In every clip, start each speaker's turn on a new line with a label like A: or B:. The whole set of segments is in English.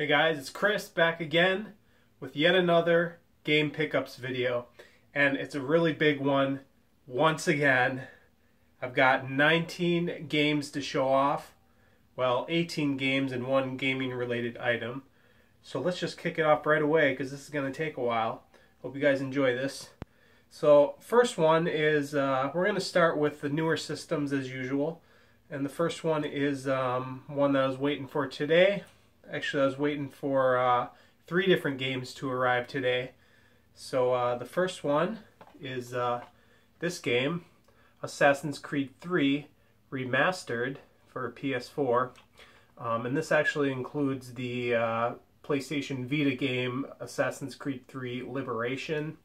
A: Hey guys, it's Chris back again with yet another game pickups video, and it's a really big one. Once again, I've got 19 games to show off. Well, 18 games and one gaming related item. So let's just kick it off right away because this is going to take a while. Hope you guys enjoy this. So first one is, we're going to start with the newer systems as usual. And the first one is one that I was waiting for today. Actually, I was waiting for 3 different games to arrive today. So the first one is this game, Assassin's Creed 3 Remastered for PS4. And this actually includes the PlayStation Vita game, Assassin's Creed 3 Liberation.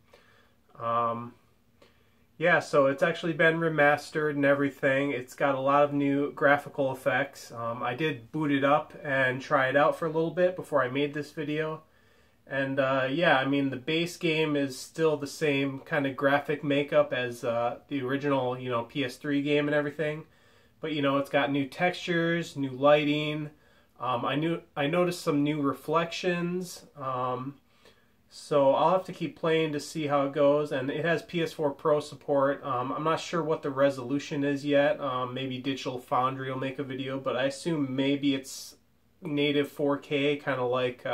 A: Yeah, so it's actually been remastered and everything. It's got a lot of new graphical effects. I did boot it up and try it out for a little bit before I made this video. And yeah, I mean, the base game is still the same kind of graphic makeup as the original, PS3 game and everything. But, it's got new textures, new lighting. I noticed some new reflections. So I'll have to keep playing to see how it goes, and it has PS4 Pro support. I'm not sure what the resolution is yet. Maybe Digital Foundry will make a video, but I assume maybe it's native 4K, kind of like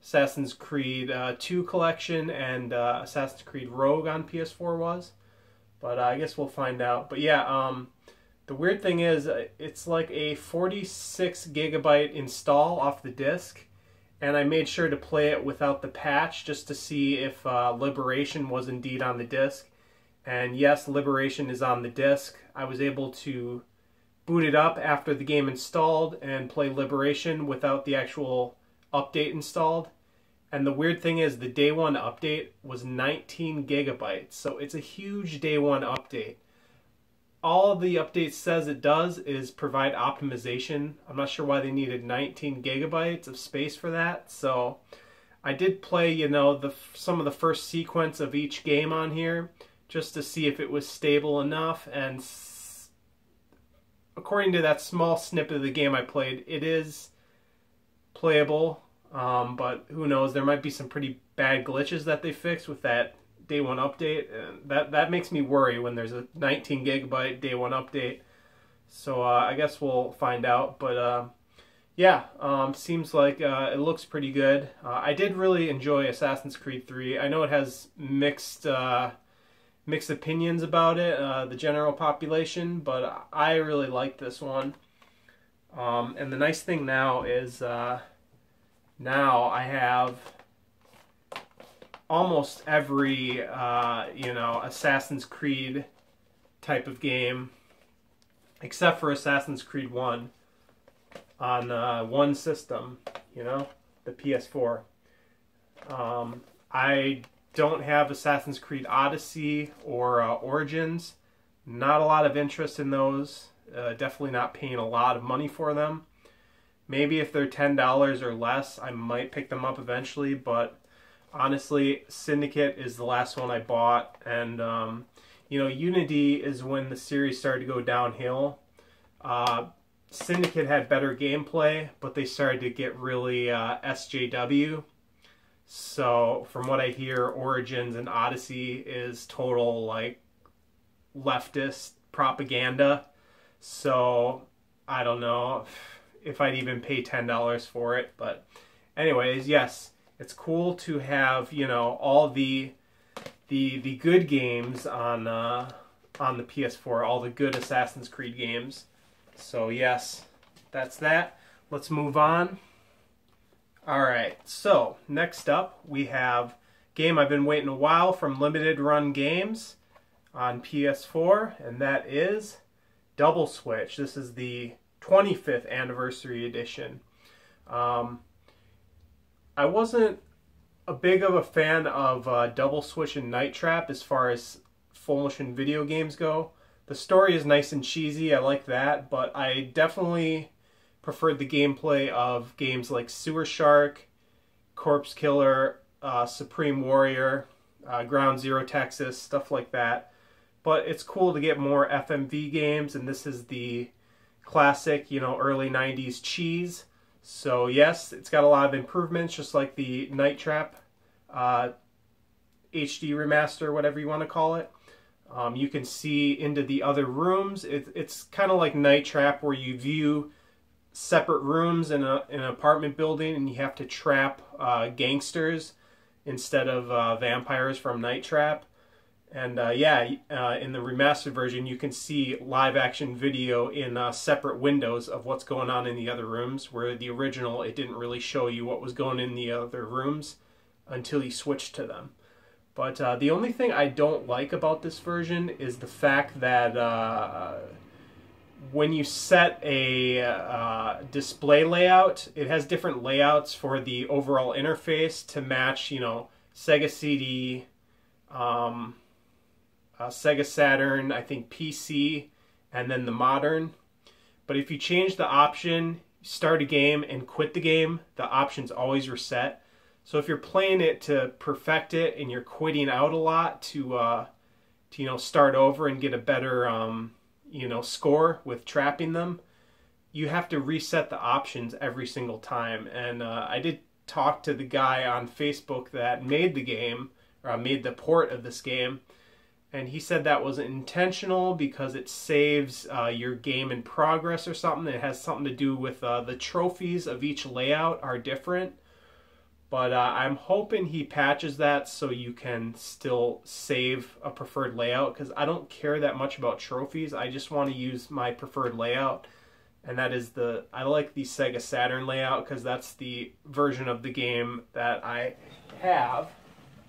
A: Assassin's Creed 2 Collection and Assassin's Creed Rogue on PS4 was. But I guess we'll find out. But yeah, the weird thing is it's like a 46 gigabyte install off the disc. And I made sure to play it without the patch just to see if Liberation was indeed on the disc. And yes, Liberation is on the disc. I was able to boot it up after the game installed and play Liberation without the actual update installed. And the weird thing is the day one update was 19 gigabytes. So it's a huge day one update. All the update says it does is provide optimization. I'm not sure why they needed 19 gigabytes of space for that. So I did play, some of the first sequence of each game on here just to see if it was stable enough. And according to that small snippet of the game I played, it is playable. But who knows? There might be some pretty bad glitches that they fixed with that day one update, and that makes me worry when there's a 19 gigabyte day one update. So I guess we'll find out. But yeah, seems like it looks pretty good. I did really enjoy Assassin's Creed 3. I know it has mixed opinions about it, the general population, but I really like this one. And the nice thing now is now I have almost every, Assassin's Creed type of game, except for Assassin's Creed 1 on one system, the PS4. I don't have Assassin's Creed Odyssey or Origins. Not a lot of interest in those. Definitely not paying a lot of money for them. Maybe if they're $10 or less, I might pick them up eventually, but honestly, Syndicate is the last one I bought, and Unity is when the series started to go downhill. Syndicate had better gameplay, but they started to get really SJW. So from what I hear, Origins and Odyssey is total like leftist propaganda. So I don't know if I'd even pay $10 for it, but anyways, yes. It's cool to have, all the good games on the PS4, all the good Assassin's Creed games. So yes, that's that. Let's move on. Alright, so next up we have a game I've been waiting a while from Limited Run Games on PS4, and that is Double Switch. This is the 25th anniversary edition. I wasn't a big of a fan of Double Switch and Night Trap as far as full motion video games go. The story is nice and cheesy, I like that, but I definitely preferred the gameplay of games like Sewer Shark, Corpse Killer, Supreme Warrior, Ground Zero Texas, stuff like that. But it's cool to get more FMV games, and this is the classic, early 90s cheese. So yes, it's got a lot of improvements, just like the Night Trap HD remaster, whatever you want to call it. You can see into the other rooms. It's kind of like Night Trap, where you view separate rooms in an apartment building, and you have to trap gangsters instead of vampires from Night Trap. And in the remastered version, you can see live action video in separate windows of what's going on in the other rooms, where the original, it didn't really show you what was going in the other rooms until you switched to them. But the only thing I don't like about this version is the fact that when you set a display layout, it has different layouts for the overall interface to match, you know, Sega CD, Sega Saturn, I think PC, and then the modern. But if you change the option, start a game and quit the game, the options always reset. So if you're playing it to perfect it and you're quitting out a lot to you know, start over and get a better you know, score with trapping them, you have to reset the options every single time. And I did talk to the guy on Facebook that made the game, or made the port of this game, and he said that was intentional because it saves your game in progress or something. It has something to do with the trophies of each layout are different. But I'm hoping he patches that so you can still save a preferred layout, because I don't care that much about trophies. I just want to use my preferred layout, and that is I like the Sega Saturn layout, because that's the version of the game that I have,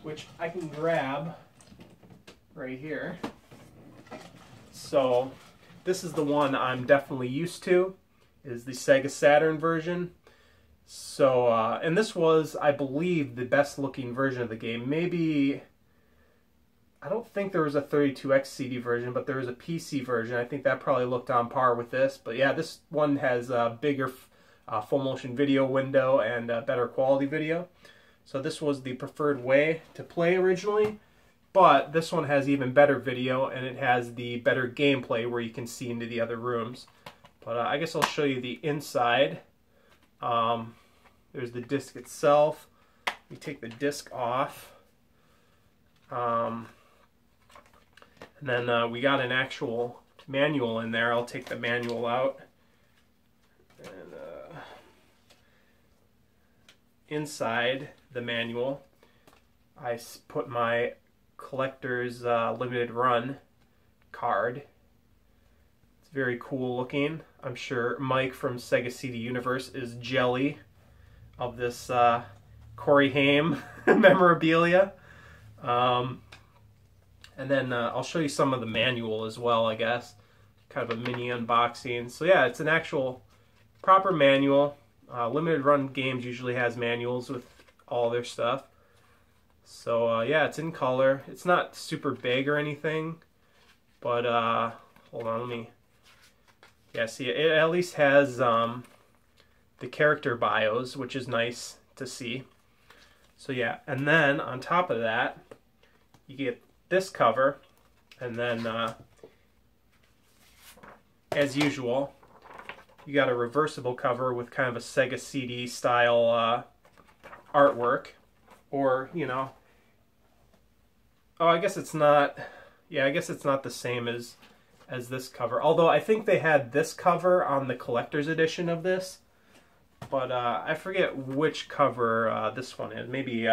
A: which I can grab right here. So this is the one I'm definitely used to, is the Sega Saturn version. So, and this was, I believe, the best looking version of the game. Maybe, I don't think there was a 32X CD version, but there was a PC version. I think that probably looked on par with this. But yeah, this one has a bigger full motion video window and better quality video. So this was the preferred way to play originally. But this one has even better video, and it has the better gameplay where you can see into the other rooms. But I guess I'll show you the inside. There's the disc itself. You take the disc off. And then we got an actual manual in there. I'll take the manual out. And inside the manual, I put my collector's limited run card. It's very cool looking. I'm sure Mike from Sega CD Universe is jelly of this Corey Haim memorabilia. And then I'll show you some of the manual as well, I guess. Kind of a mini unboxing. So yeah, it's an actual proper manual. Limited run games usually has manuals with all their stuff. So yeah, it's in color. It's not super big or anything, but hold on, let me... Yeah, see, it at least has the character bios, which is nice to see. So yeah, and then on top of that, you get this cover, and then as usual, you got a reversible cover with kind of a Sega CD style artwork, or, you know, oh, I guess it's not, yeah, I guess it's not the same as this cover. Although I think they had this cover on the collector's edition of this, but I forget which cover this one is. Maybe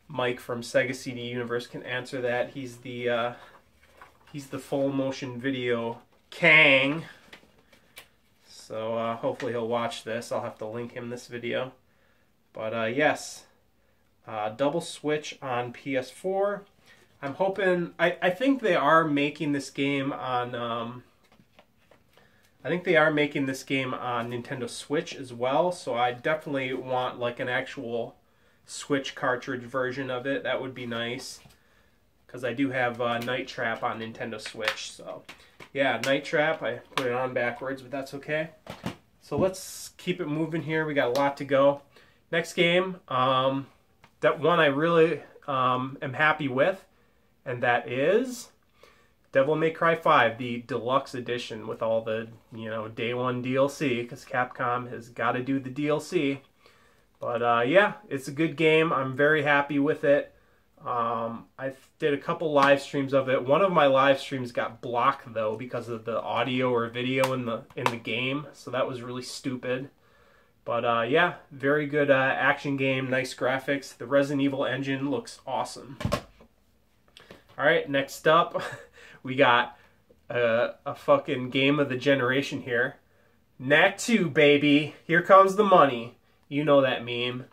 A: Mike from Sega CD Universe can answer that. He's the full motion video Kang. So hopefully he'll watch this. I'll have to link him this video. But yes, double switch on PS4. I'm hoping, I think they are making this game on, Nintendo Switch as well, so I definitely want like an actual Switch cartridge version of it. That would be nice, because I do have Night Trap on Nintendo Switch. So yeah, Night Trap, I put it on backwards, but that's okay. So let's keep it moving here. We got a lot to go. Next game, that one I really am happy with, and that is Devil May Cry 5, the deluxe edition with all the, day one DLC, because Capcom has got to do the DLC. But yeah, it's a good game. I'm very happy with it. I did a couple live streams of it. One of my live streams got blocked though because of the audio or video in the game, so that was really stupid. But yeah, very good action game, nice graphics. The Resident Evil engine looks awesome. All right, next up, we got a fucking game of the generation here. Knack 2, baby. Here comes the money. You know that meme.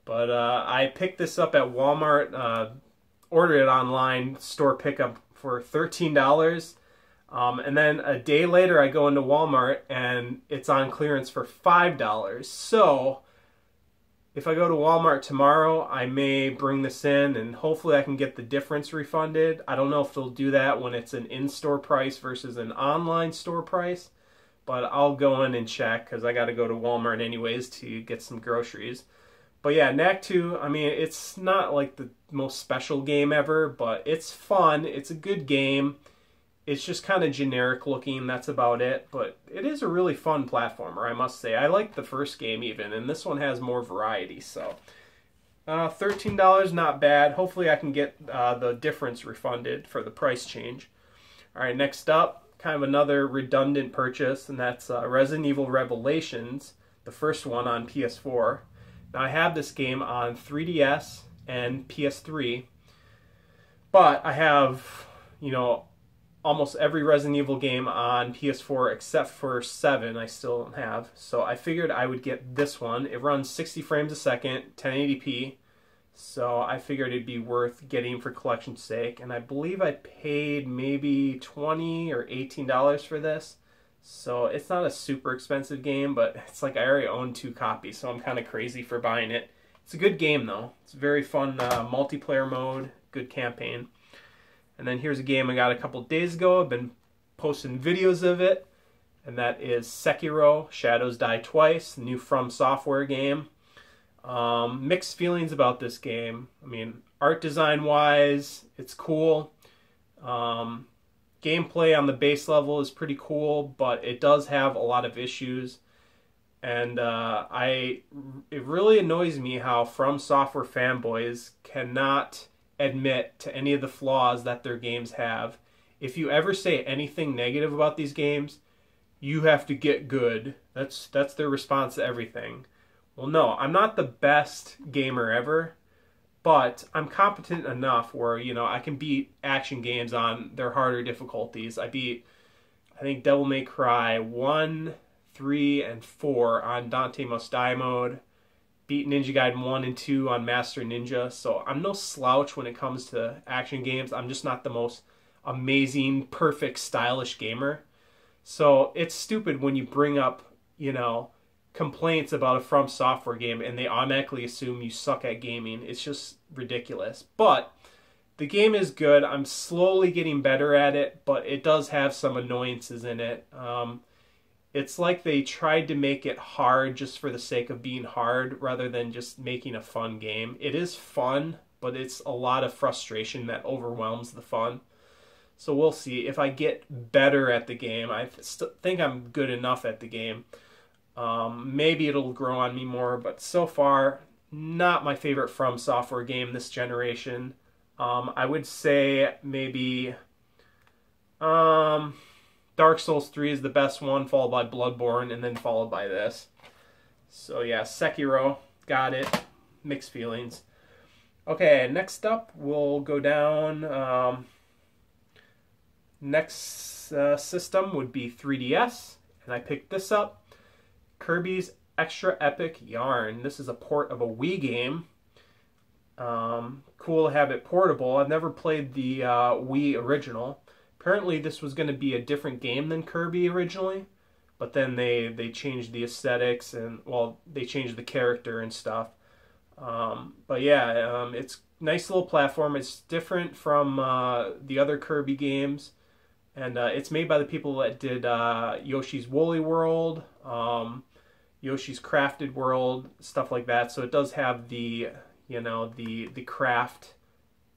A: But I picked this up at Walmart, ordered it online, store pickup for $13. And then a day later I go into Walmart and it's on clearance for $5. So if I go to Walmart tomorrow, I may bring this in and hopefully I can get the difference refunded. I don't know if they'll do that when it's an in-store price versus an online store price. But I'll go in and check because I got to go to Walmart anyways to get some groceries. But yeah, Knack 2, I mean, it's not like the most special game ever, but it's fun. It's a good game. It's just kind of generic looking, that's about it. But it is a really fun platformer, I must say. I like the first game even, and this one has more variety. So $13, not bad. Hopefully I can get the difference refunded for the price change. All right, next up, kind of another redundant purchase, and that's Resident Evil Revelations, the first one on PS4. Now I have this game on 3DS and PS3, but I have, almost every Resident Evil game on PS4 except for 7 I still don't have. So I figured I would get this one. It runs 60 frames a second, 1080p. So I figured it'd be worth getting for collection's sake. And I believe I paid maybe $20 or $18 for this. So it's not a super expensive game, but it's like I already own 2 copies, so I'm kind of crazy for buying it. It's a good game though. It's a very fun multiplayer mode, good campaign. And then here's a game I got a couple days ago. I've been posting videos of it, and that is Sekiro: Shadows Die Twice, the new From Software game. Mixed feelings about this game. I mean, art design wise, it's cool. Gameplay on the base level is pretty cool, but it does have a lot of issues. And it really annoys me how From Software fanboys cannot admit to any of the flaws that their games have. If you ever say anything negative about these games, you have to get good. That's their response to everything. Well, no, I'm not the best gamer ever, but I'm competent enough where, I can beat action games on their harder difficulties. I beat, I think, Devil May Cry 1, 3, and 4 on Dante Must Die mode. Beat Ninja Gaiden 1 and 2 on Master Ninja. So I'm no slouch when it comes to action games. I'm just not the most amazing, perfect, stylish gamer. So it's stupid when you bring up, complaints about a From Software game and they automatically assume you suck at gaming. It's just ridiculous. But the game is good. I'm slowly getting better at it, but it does have some annoyances in it. It's like they tried to make it hard just for the sake of being hard rather than just making a fun game. It is fun, but it's a lot of frustration that overwhelms the fun. So we'll see. If I get better at the game, I think I'm good enough at the game. Maybe it'll grow on me more, but so far, not my favorite From Software game this generation. I would say maybe Dark Souls 3 is the best one, followed by Bloodborne, and then followed by this. So yeah, Sekiro, got it. Mixed feelings. Okay, next up, we'll go down. Next system would be 3DS, and I picked this up. Kirby's Extra Epic Yarn. This is a port of a Wii game. Cool to have it portable. I've never played the Wii original. Apparently this was going to be a different game than Kirby originally, but then they changed the aesthetics and, well, they changed the character and stuff. But yeah, it's a nice little platform. It's different from the other Kirby games, and it's made by the people that did Yoshi's Woolly World, Yoshi's Crafted World, stuff like that. So it does have the, the craft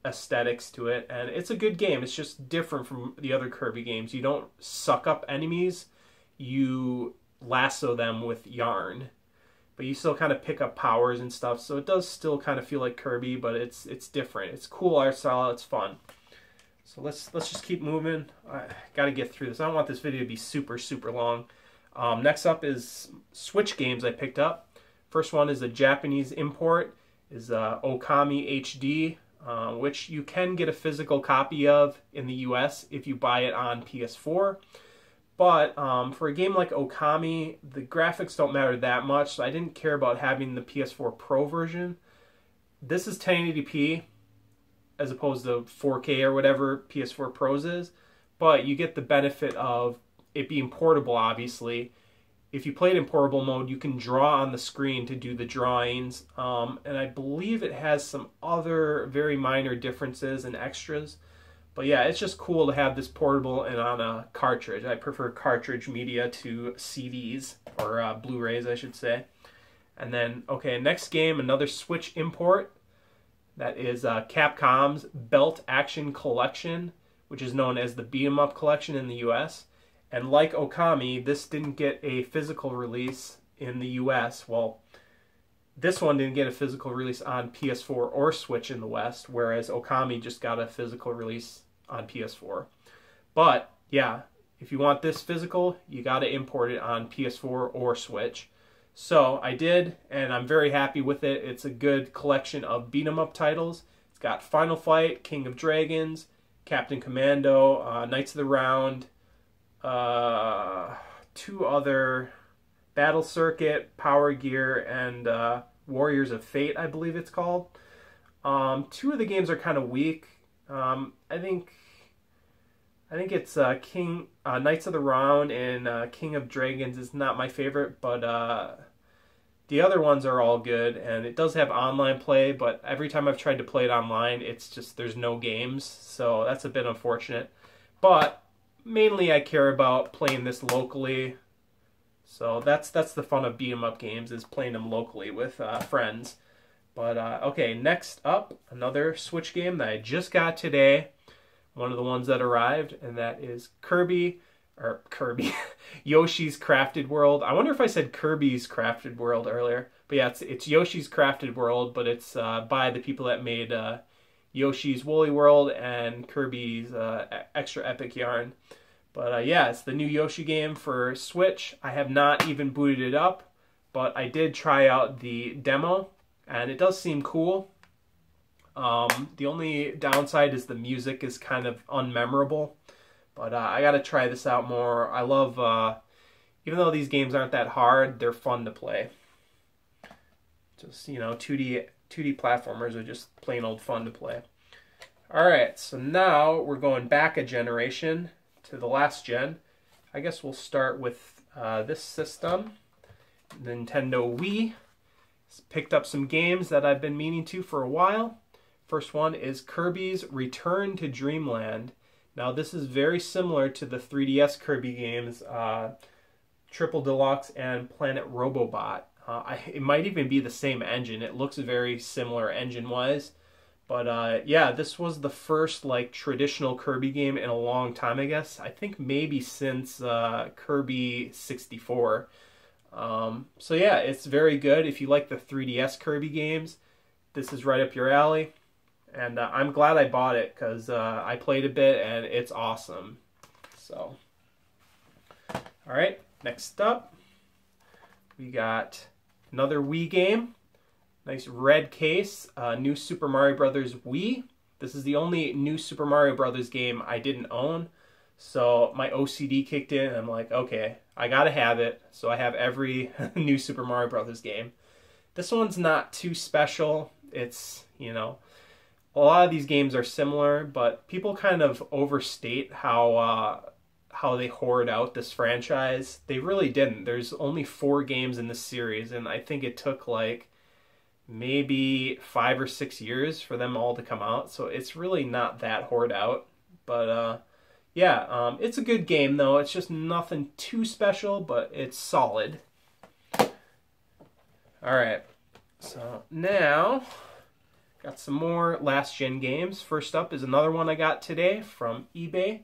A: aesthetics to it, and it's a good game. It's just different from the other Kirby games. You don't suck up enemies, you lasso them with yarn, but you still kind of pick up powers and stuff, so it does still kind of feel like Kirby, but it's different. It's cool art style, it's fun. So let's just keep moving. I gotta get through this. I don't want this video to be super long. Next up is Switch games I picked up. First one is a Japanese import, is Okami HD, which you can get a physical copy of in the US if you buy it on PS4. But for a game like Okami, the graphics don't matter that much, so I didn't care about having the PS4 Pro version. This is 1080p as opposed to 4K or whatever PS4 Pros is, but you get the benefit of it being portable, obviously. If you play it in portable mode, you can draw on the screen to do the drawings, and I believe it has some other very minor differences and extras. But yeah, it's just cool to have this portable and on a cartridge. I prefer cartridge media to CDs, or Blu-rays, I should say. And then, okay, next game, another Switch import. That is Capcom's Belt Action Collection, which is known as the Beat 'em Up Collection in the US. And like Okami, this didn't get a physical release in the US. Well, this one didn't get a physical release on PS4 or Switch in the West, whereas Okami just got a physical release on PS4. But yeah, if you want this physical, you got to import it on PS4 or Switch. So I did, and I'm very happy with it. It's a good collection of beat 'em up titles. It's got Final Fight, King of Dragons, Captain Commando, Knights of the Round, two other, Battle Circuit, Power Gear, and Warriors of Fate, I believe it's called. Two of the games are kind of weak. I think it's Knights of the Round and King of Dragons is not my favorite, but the other ones are all good, and it does have online play, but every time I've tried to play it online, it's just there's no games, so that's a bit unfortunate. But mainly I care about playing this locally, so that's the fun of beat 'em up games, is playing them locally with friends. But okay, next up, another Switch game that I just got today, one of the ones that arrived, and that is Yoshi's Crafted World. I wonder if I said Kirby's Crafted World earlier, but yeah, it's Yoshi's Crafted World, but it's by the people that made Yoshi's Woolly World and Kirby's Extra Epic Yarn. But yeah, it's the new Yoshi game for Switch. I have not even booted it up, but I did try out the demo, and it does seem cool. The only downside is the music is kind of unmemorable, but I gotta try this out more. I love, even though these games aren't that hard, they're fun to play. Just, 2D platformers are just plain old fun to play. Alright, so now we're going back a generation to the last gen. I guess we'll start with this system, Nintendo Wii. Picked up some games that I've been meaning to for a while. First one is Kirby's Return to Dreamland. Now this is very similar to the 3DS Kirby games, Triple Deluxe and Planet Robobot. It might even be the same engine. It looks very similar engine-wise. But yeah, this was the first traditional Kirby game in a long time, I guess. I think maybe since Kirby 64. So yeah, it's very good. If you like the 3DS Kirby games, this is right up your alley. And I'm glad I bought it because I played a bit and it's awesome. So, alright, next up, we got another Wii game. Nice red case, New Super Mario Bros. Wii. This is the only New Super Mario Bros. Game I didn't own. So my OCD kicked in and I'm like, okay, I gotta have it. So I have every New Super Mario Bros. Game. This one's not too special. It's, a lot of these games are similar, but people kind of overstate how they hoard out this franchise. They really didn't. There's only 4 games in this series, and I think it took maybe 5 or 6 years for them all to come out, so it's really not that hoard out. But yeah, it's a good game though. It's just nothing too special, but it's solid. Alright, so now got some more last gen games. First up is another one I got today from eBay.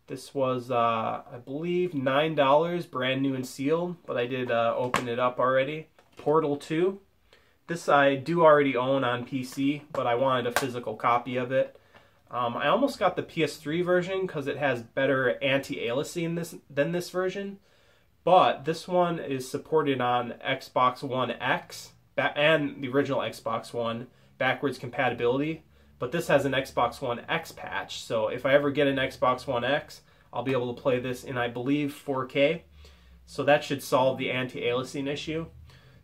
A: This was, I believe, $9, brand new and sealed, but I did open it up already. Portal 2. This I do already own on PC, but I wanted a physical copy of it. I almost got the PS3 version because it has better anti-aliasing than this version. But this one is supported on Xbox One X and the original Xbox One backwards compatibility. But this has an Xbox One X patch. So if I ever get an Xbox One X, I'll be able to play this in, I believe, 4K. So that should solve the anti-aliasing issue.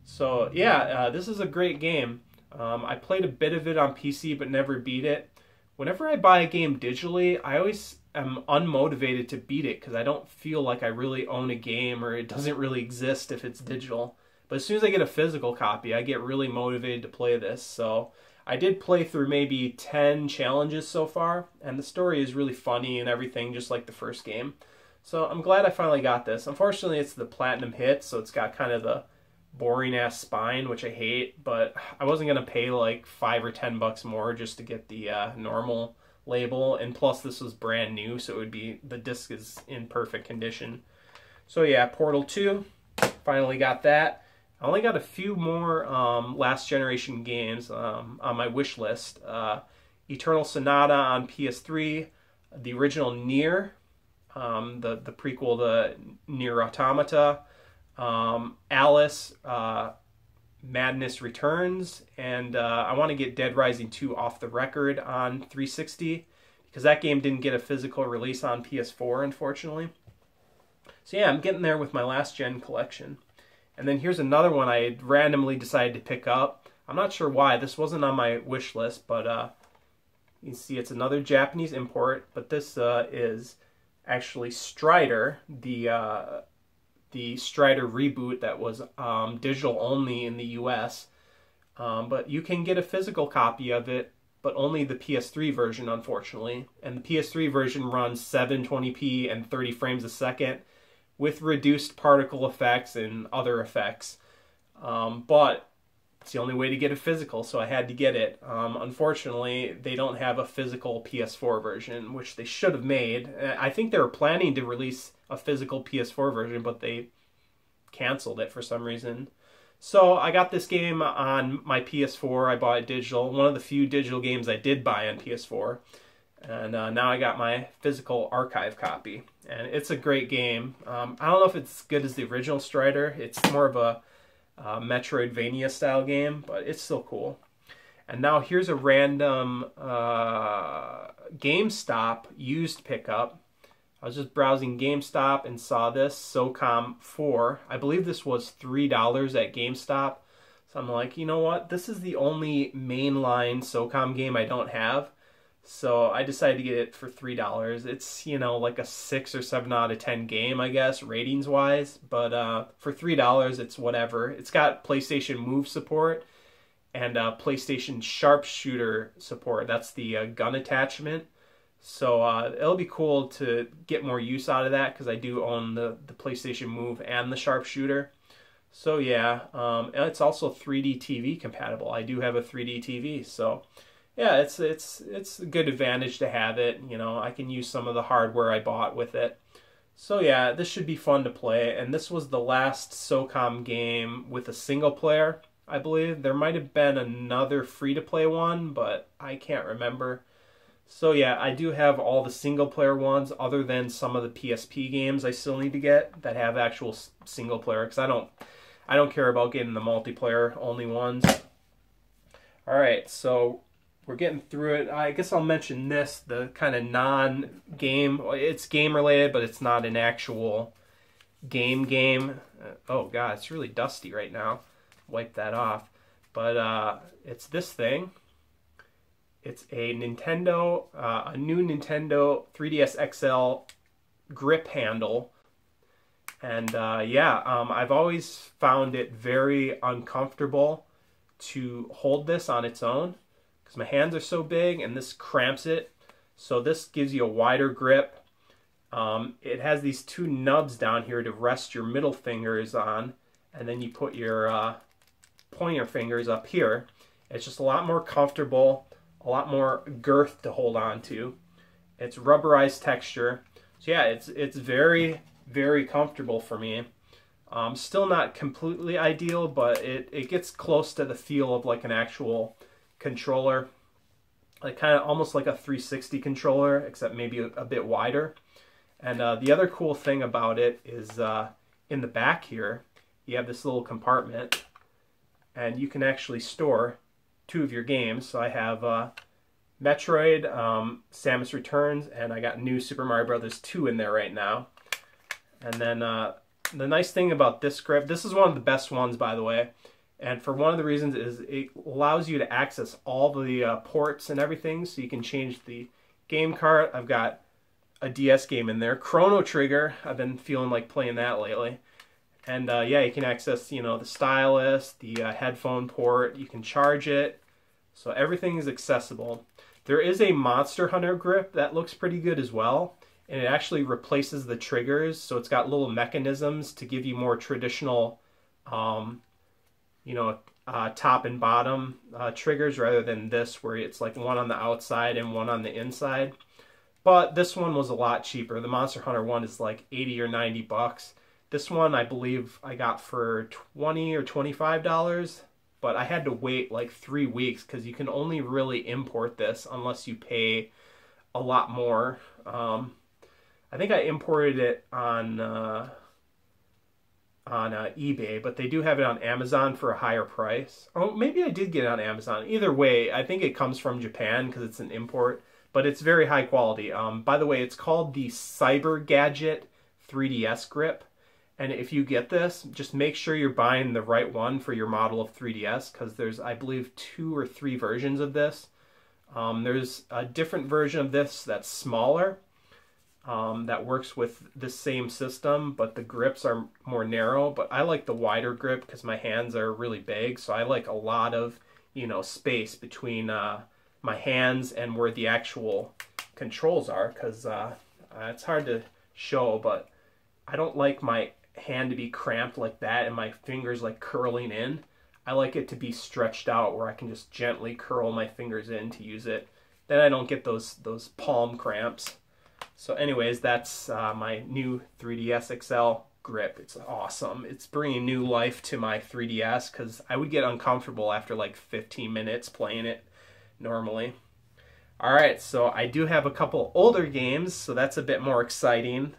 A: So yeah, this is a great game. I played a bit of it on PC but never beat it. Whenever I buy a game digitally, I always am unmotivated to beat it because I don't feel like I really own a game, or it doesn't really exist if it's digital. But as soon as I get a physical copy, I get really motivated to play this. So I did play through maybe 10 challenges so far, and the story is really funny and everything, just like the first game. So I'm glad I finally got this. Unfortunately, it's the Platinum hit, so it's got kind of the boring ass spine, which I hate, but I wasn't gonna pay like $5 or $10 more just to get the normal label, and plus this was brand new, so it would be, the disc is in perfect condition. So yeah, Portal 2, finally got that. I only got a few more last generation games on my wish list. Eternal Sonata on PS3, the original Nier, the prequel to Nier Automata, Alice, Madness Returns, and I want to get Dead Rising 2 off the record on 360 because that game didn't get a physical release on PS4, unfortunately. So yeah, I'm getting there with my last gen collection. And then here's another one I randomly decided to pick up. I'm not sure why. This wasn't on my wish list, but you can see it's another Japanese import, but this is actually Strider, the Strider reboot that was digital only in the US. But you can get a physical copy of it, but only the PS3 version, unfortunately. And the PS3 version runs 720p and 30 frames a second with reduced particle effects and other effects. But it's the only way to get a physical, so I had to get it. Unfortunately, they don't have a physical PS4 version, which they should have made. I think they were planning to release a physical PS4 version, but they canceled it for some reason. So I got this game on my PS4. I bought it digital. One of the few digital games I did buy on PS4. And now I got my physical archive copy. And it's a great game. I don't know if it's as good as the original Strider. It's more of a Metroidvania style game, but it's still cool. And now here's a random GameStop used pickup. I was just browsing GameStop and saw this, SOCOM 4. I believe this was $3 at GameStop. So I'm like, you know what? This is the only mainline SOCOM game I don't have. So I decided to get it for $3. It's, you know, like a 6 or 7 out of 10 game, I guess, ratings-wise. But for $3, it's whatever. It's got PlayStation Move support and PlayStation Sharpshooter support. That's the gun attachment. So it'll be cool to get more use out of that because I do own the PlayStation Move and the Sharpshooter. So yeah, and it's also 3D TV compatible. I do have a 3D TV, so yeah, it's a good advantage to have it. You know, I can use some of the hardware I bought with it. So yeah, this should be fun to play. And this was the last SOCOM game with a single player, I believe. There might have been another free-to-play one, but I can't remember. So yeah, I do have all the single-player ones other than some of the PSP games I still need to get that have actual single-player, because I don't care about getting the multiplayer-only ones. Alright, so we're getting through it. I guess I'll mention this, the kind of non-game. It's game-related, but it's not an actual game. Oh god, it's really dusty right now. Wipe that off. But it's this thing. It's a Nintendo, a new Nintendo 3DS XL grip handle. And yeah, I've always found it very uncomfortable to hold this on its own because my hands are so big and this cramps it. So this gives you a wider grip. It has these two nubs down here to rest your middle fingers on, and then you put your pointer fingers up here. It's just a lot more comfortable, a lot more girth to hold on to. It's rubberized texture. So yeah, it's very, very comfortable for me. Still not completely ideal, but it gets close to the feel of like an actual controller. Like kind of almost like a 360 controller, except maybe a bit wider. And the other cool thing about it is in the back here, you have this little compartment, and you can actually store 2 of your games. So I have Metroid, Samus Returns, and I got New Super Mario Bros. 2 in there right now. And then the nice thing about this grip, this is one of the best ones, by the way. And for one of the reasons is it allows you to access all the ports and everything. So you can change the game cart. I've got a DS game in there. Chrono Trigger, I've been feeling like playing that lately. And yeah, you can access, you know, the stylus, the headphone port. You can charge it. So everything is accessible. There is a Monster Hunter grip that looks pretty good as well. And it actually replaces the triggers. So it's got little mechanisms to give you more traditional, you know, top and bottom triggers rather than this where it's like one on the outside and one on the inside. But this one was a lot cheaper. The Monster Hunter one is like 80 or 90 bucks. This one I believe I got for $20 or $25, but I had to wait like 3 weeks because you can only really import this unless you pay a lot more. I think I imported it on eBay, but they do have it on Amazon for a higher price. Oh, maybe I did get it on Amazon. Either way, I think it comes from Japan because it's an import, but it's very high quality. By the way, it's called the Cyber Gadget 3DS grip. And if you get this, just make sure you're buying the right one for your model of 3DS because there's, I believe, 2 or 3 versions of this. There's a different version of this that's smaller that works with the same system, but the grips are more narrow. But I like the wider grip because my hands are really big, so I like a lot of, you know, space between my hands and where the actual controls are because it's hard to show, but I don't like my hand to be cramped like that and my fingers like curling in. I like it to be stretched out where I can just gently curl my fingers in to use it. Then I don't get those palm cramps. So anyways, that's my new 3DS XL grip. It's awesome. It's bringing new life to my 3DS because I would get uncomfortable after like 15 minutes playing it normally. Alright, so I do have a couple older games, so that's a bit more exciting.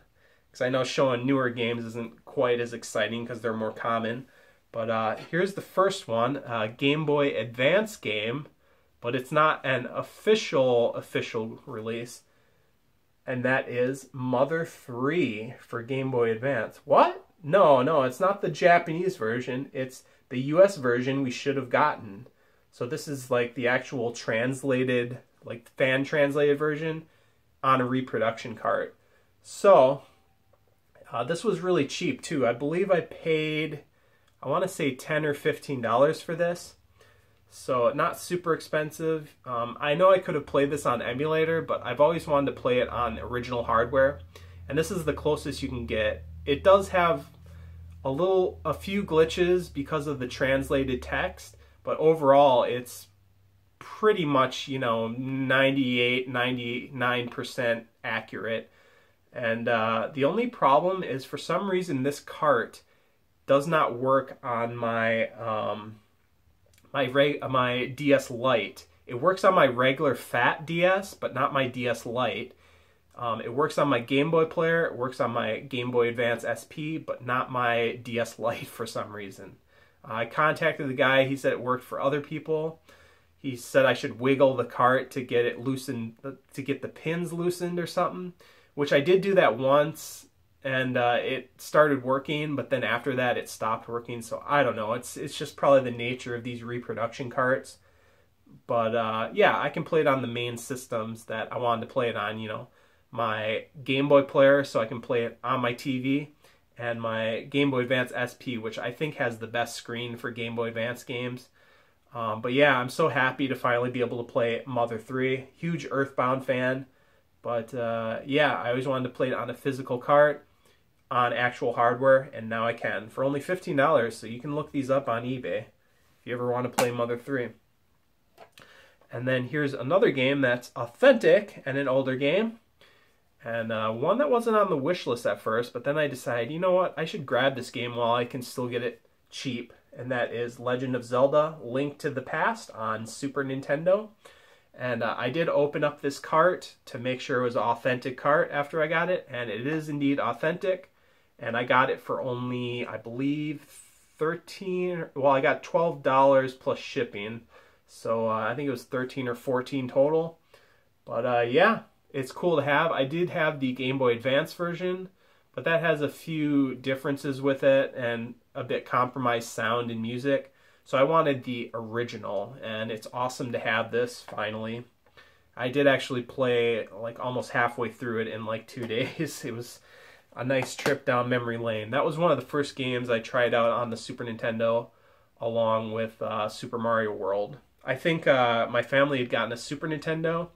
A: Because I know showing newer games isn't quite as exciting because they're more common. But here's the first one, Game Boy Advance game, but it's not an official release. And that is Mother 3 for Game Boy Advance. What? No, it's not the Japanese version. It's the US version we should have gotten. So this is like the actual translated, like fan translated version on a reproduction cart. So this was really cheap too. I believe I paid, I want to say $10 or $15 for this. So not super expensive. I know I could have played this on emulator, but I've always wanted to play it on original hardware. And this is the closest you can get. It does have a few glitches because of the translated text, but overall it's pretty much, you know, 98, 99% accurate. And the only problem is for some reason this cart does not work on my my DS Lite. It works on my regular fat DS, but not my DS Lite. It works on my Game Boy player, it works on my Game Boy Advance SP, but not my DS Lite for some reason. I contacted the guy, he said it worked for other people. He said I should wiggle the cart to get it loosened, to get the pins loosened or something. Which I did do that once, and it started working, but then after that it stopped working, so I don't know. It's just probably the nature of these reproduction carts. But yeah, I can play it on the main systems that I wanted to play it on, you know. My Game Boy player, so I can play it on my TV, and my Game Boy Advance SP, which I think has the best screen for Game Boy Advance games. But yeah, I'm so happy to finally be able to play Mother 3. Huge Earthbound fan. But yeah, I always wanted to play it on a physical cart, on actual hardware, and now I can. For only $15, so you can look these up on eBay if you ever want to play Mother 3. And then here's another game that's authentic and an older game. And one that wasn't on the wish list at first, but then I decided, you know what, I should grab this game while I can still get it cheap. And that is Legend of Zelda: Link to the Past on Super Nintendo. And I did open up this cart to make sure it was an authentic cart after I got it, and it is indeed authentic. And I got it for only, I believe, I got $12 plus shipping. So I think it was 13 or 14 total. But yeah, it's cool to have. I did have the Game Boy Advance version, but that has a few differences with it and a bit compromised sound and music. So I wanted the original, and it's awesome to have this finally. I did actually play like almost halfway through it in like 2 days. It was a nice trip down memory lane. That was one of the first games I tried out on the Super Nintendo, along with Super Mario World. I think my family had gotten a Super Nintendo,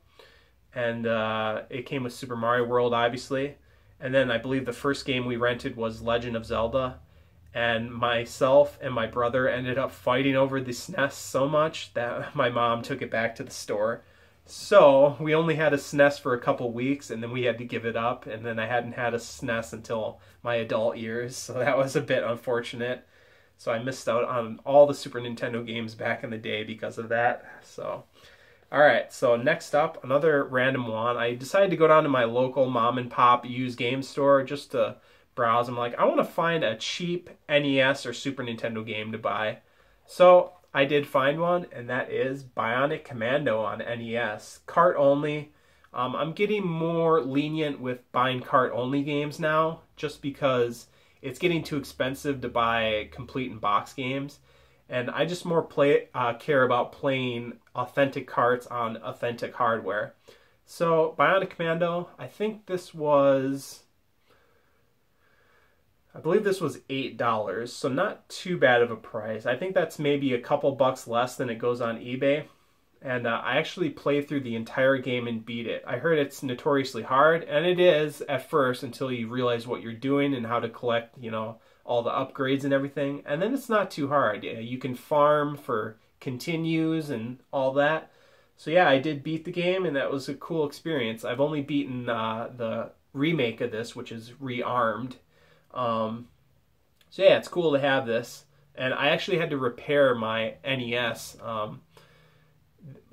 A: and it came with Super Mario World, obviously. And then I believe the first game we rented was Legend of Zelda. And myself and my brother ended up fighting over the SNES so much that my mom took it back to the store. So we only had a SNES for a couple weeks, and then we had to give it up. And then I hadn't had a SNES until my adult years, so that was a bit unfortunate. So I missed out on all the Super Nintendo games back in the day because of that. So, alright, so next up, another random one. I decided to go down to my local mom and pop used game store just to browse. I'm like, I want to find a cheap NES or Super Nintendo game to buy. So I did find one, and that is Bionic Commando on NES. Cart only. I'm getting more lenient with buying cart only games now, just because it's getting too expensive to buy complete in box games. And I just more care about playing authentic carts on authentic hardware. So Bionic Commando, I believe this was $8, so not too bad of a price. I think that's maybe a couple bucks less than it goes on eBay. And I actually played through the entire game and beat it. I heard it's notoriously hard, and it is at first until you realize what you're doing and how to collect, all the upgrades and everything. And then it's not too hard. You can farm for continues and all that. So yeah, I did beat the game, and that was a cool experience. I've only beaten the remake of this, which is Rearmed. So yeah, it's cool to have this. And I actually had to repair my NES.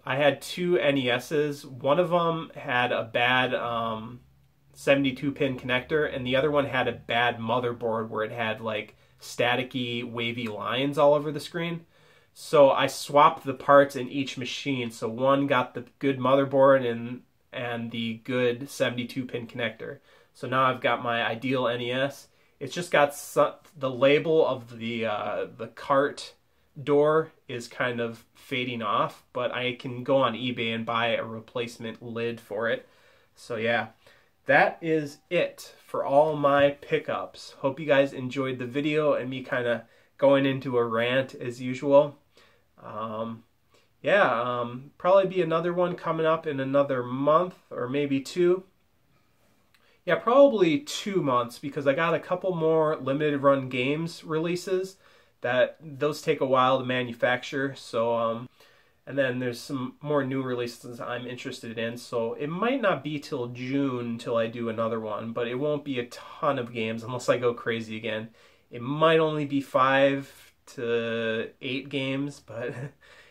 A: I had two NESs. One of them had a bad 72-pin connector, and the other one had a bad motherboard where it had like staticky, wavy lines all over the screen. So I swapped the parts in each machine. So one got the good motherboard and the good 72-pin connector. So now I've got my ideal NES. It's just got the label of the cart door is kind of fading off, but I can go on eBay and buy a replacement lid for it. So yeah, that is it for all my pickups. Hope you guys enjoyed the video and me kind of going into a rant as usual. Probably be another one coming up in another month or maybe two. Yeah, probably 2 months, because I got a couple more limited run games releases that those take a while to manufacture. So, and then there's some more new releases I'm interested in. So it might not be till June till I do another one, but it won't be a ton of games unless I go crazy again. It might only be 5 to 8 games, but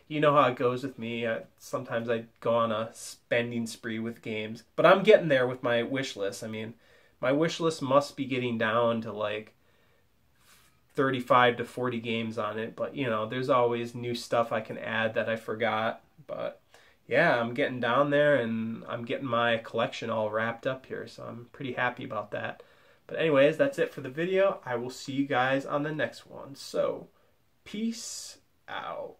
A: you know how it goes with me. Sometimes I go on a spending spree with games. But I'm getting there with my wish list. I mean, my wish list must be getting down to like 35 to 40 games on it. But, there's always new stuff I can add that I forgot. But, yeah, I'm getting down there, and I'm getting my collection all wrapped up here. So I'm pretty happy about that. But anyways, that's it for the video. I will see you guys on the next one. So, peace out.